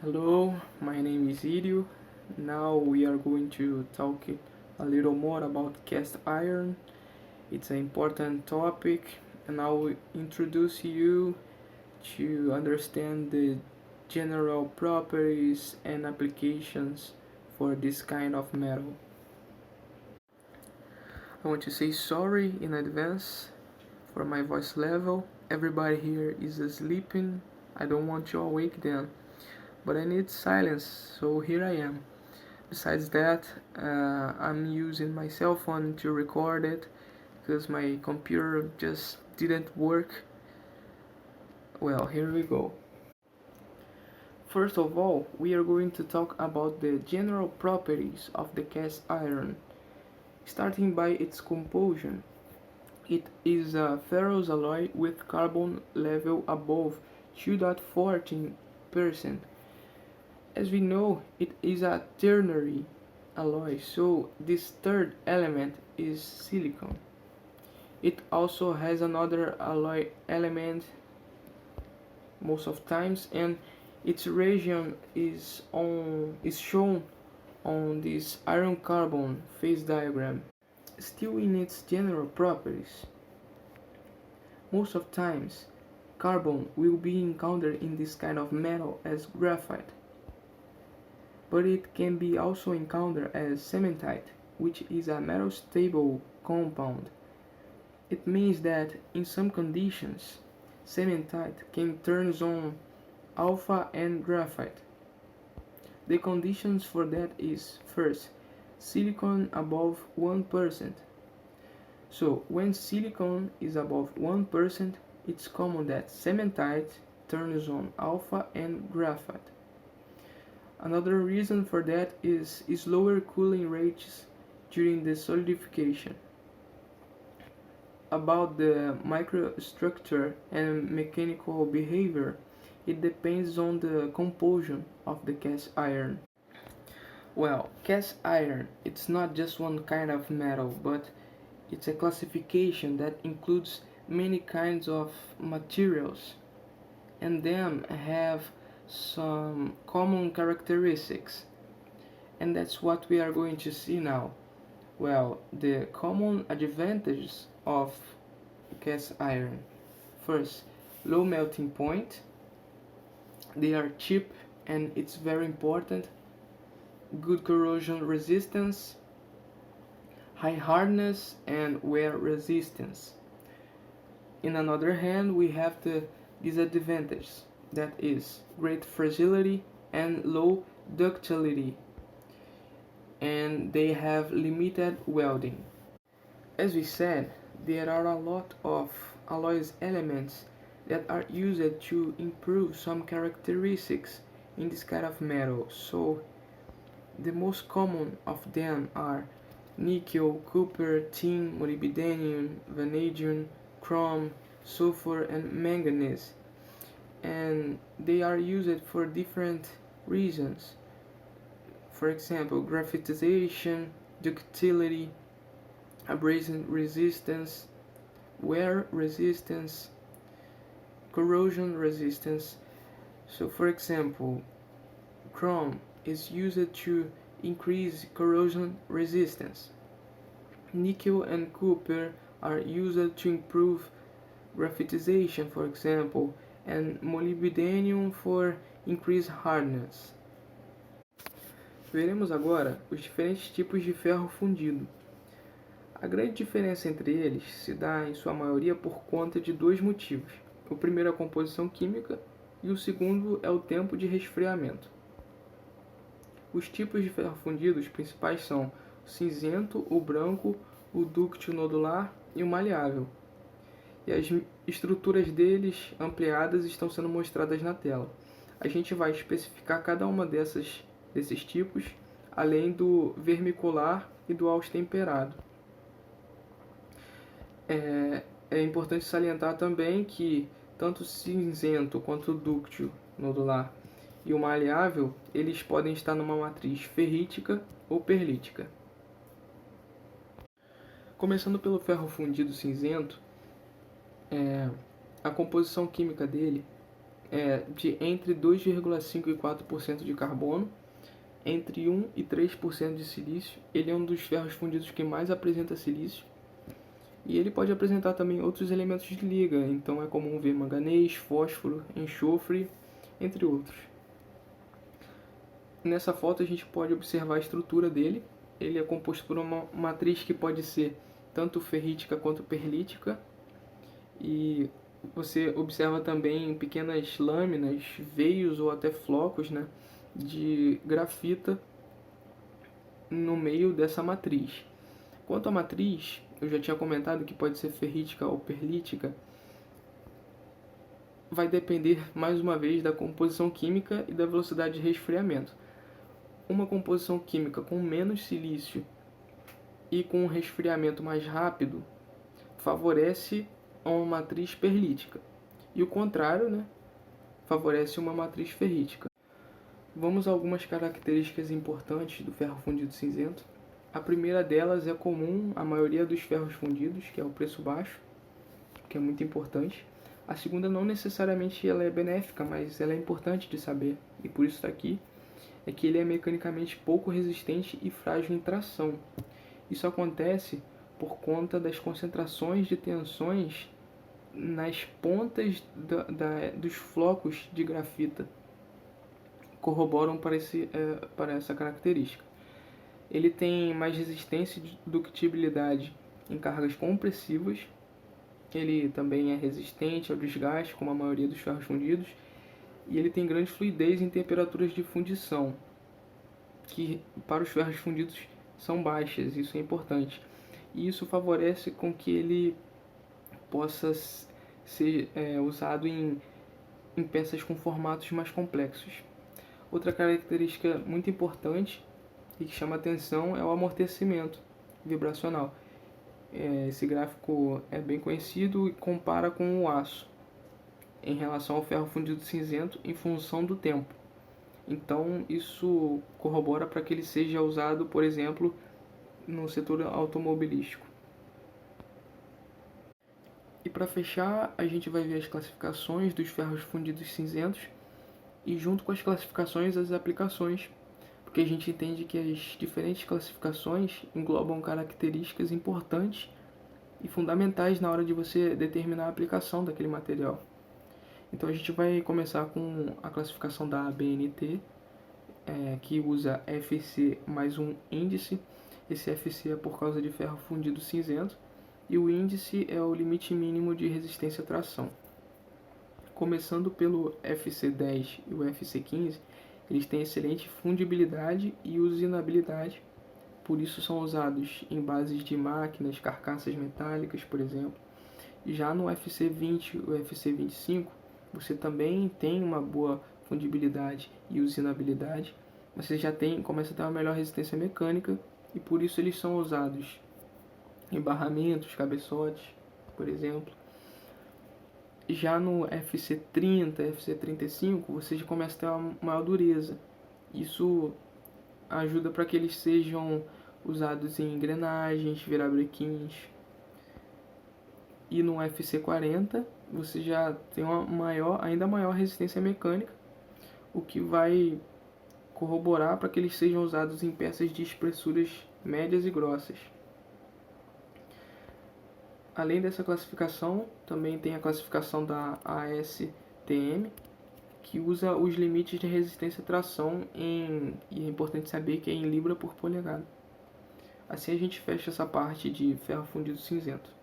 Hello, my name is Irio. Now we are going to talk a little more about cast iron. It's an important topic, and I will introduce you to understand the general properties and applications for this kind of metal. I want to say sorry in advance for my voice level. Everybody here is sleeping. I don't want to awake them, but I need silence, so here I am. Besides that, I'm using my cell phone to record it because my computer just didn't work. Well, here we go. First of all, we are going to talk about the general properties of the cast iron, starting by its composition. It is a ferrous alloy with carbon level above 2.14%. As we know, it is a ternary alloy, so this third element is silicon. It also has another alloy element most of times, and its region is shown on this iron carbon phase diagram. Still in its general properties, most of times carbon will be encountered in this kind of metal as graphite, but it can be also encountered as cementite, which is a metal-stable compound. It means that in some conditions, cementite can turn on alpha and graphite. The conditions for that is, first, silicon above 1%. So when silicon is above 1%, it's common that cementite turns on alpha and graphite. Another reason for that is lower cooling rates during the solidification. About the microstructure and mechanical behavior, it depends on the composition of the cast iron. Well, cast iron, it's not just one kind of metal, but it's a classification that includes many kinds of materials, and them have some common characteristics, and that's what we are going to see now. Well, the common advantages of cast iron: first, low melting point. They are cheap, and it's very important. Good corrosion resistance, high hardness, and wear resistance. In another hand, we have the disadvantages, that is great fragility and low ductility, and they have limited welding. As we said, there are a lot of alloys elements that are used to improve some characteristics in this kind of metal. So the most common of them are nickel, copper, tin, molybdenum, vanadium, chrome, sulfur, and manganese. And they are used for different reasons. For example, graphitization, ductility, abrasion resistance, wear resistance, corrosion resistance. So for example, chrome is used to increase corrosion resistance. Nickel and copper are used to improve graphitization, for example, and molybdenum for increased hardness. Veremos agora os diferentes tipos de ferro fundido. A grande diferença entre eles se dá, em sua maioria, por conta de dois motivos. O primeiro é a composição química e o segundo é o tempo de resfriamento. Os tipos de ferro fundido principais são o cinzento, o branco, o dúctil nodular e o maleável. E as estruturas deles ampliadas estão sendo mostradas na tela. A gente vai especificar cada uma desses tipos, além do vermicular e do austemperado. É importante salientar também que tanto o cinzento quanto o dúctil nodular e o maleável, eles podem estar numa matriz ferrítica ou perlítica. Começando pelo ferro fundido cinzento, a composição química dele de entre 2,5% e 4% de carbono, entre 1 e 3% de silício. Ele é um dos ferros fundidos que mais apresenta silício. E ele pode apresentar também outros elementos de liga, então é comum ver manganês, fósforo, enxofre, entre outros. Nessa foto a gente pode observar a estrutura dele. Ele é composto por uma matriz que pode ser tanto ferrítica quanto perlítica. E você observa também pequenas lâminas, veios ou até flocos, né, de grafita no meio dessa matriz. Quanto à matriz, eu já tinha comentado que pode ser ferrítica ou perlítica. Vai depender, mais uma vez, da composição química e da velocidade de resfriamento. Uma composição química com menos silício e com um resfriamento mais rápido favorece uma matriz perlítica. E o contrário, né, favorece uma matriz ferrítica. Vamos a algumas características importantes do ferro fundido cinzento. A primeira delas é comum à maioria dos ferros fundidos, que é o preço baixo, que é muito importante. A segunda não necessariamente ela é benéfica, mas ela é importante de saber, e por isso está aqui, é que ele é mecanicamente pouco resistente e frágil em tração. Isso acontece por conta das concentrações de tensões nas pontas dos flocos de grafita, corroboram para essa característica. Ele tem mais resistência e ductibilidade em cargas compressivas. Ele também é resistente ao desgaste, como a maioria dos ferros fundidos. E ele tem grande fluidez em temperaturas de fundição, que para os ferros fundidos são baixas, isso é importante. E isso favorece com que ele possa ser usado em peças com formatos mais complexos. Outra característica muito importante e que chama atenção é o amortecimento vibracional. Esse gráfico é bem conhecido e compara com o aço em relação ao ferro fundido cinzento em função do tempo. Então isso corrobora para que ele seja usado, por exemplo, no setor automobilístico. E para fechar, a gente vai ver as classificações dos ferros fundidos cinzentos e junto com as classificações as aplicações, porque a gente entende que as diferentes classificações englobam características importantes e fundamentais na hora de você determinar a aplicação daquele material. Então a gente vai começar com a classificação da ABNT, que usa FC mais um índice. Esse FC é por causa de ferro fundido cinzento e o índice é o limite mínimo de resistência à tração. Começando pelo FC10 e o FC15, eles têm excelente fundibilidade e usinabilidade, por isso são usados em bases de máquinas, carcaças metálicas, por exemplo. Já no FC20 e o FC25, você também tem uma boa fundibilidade e usinabilidade, mas você já começa a ter uma melhor resistência mecânica e por isso eles são usados em barramentos, cabeçotes, por exemplo. Já no FC30, FC35, você já começa a ter uma maior dureza. Isso ajuda para que eles sejam usados em engrenagens, virabrequins. E no FC40, você já tem uma ainda maior resistência mecânica, o que vai corroborar para que eles sejam usados em peças de espessuras médias e grossas. Além dessa classificação, também tem a classificação da ASTM, que usa os limites de resistência à tração e é importante saber que é em libra por polegada. Assim a gente fecha essa parte de ferro fundido cinzento.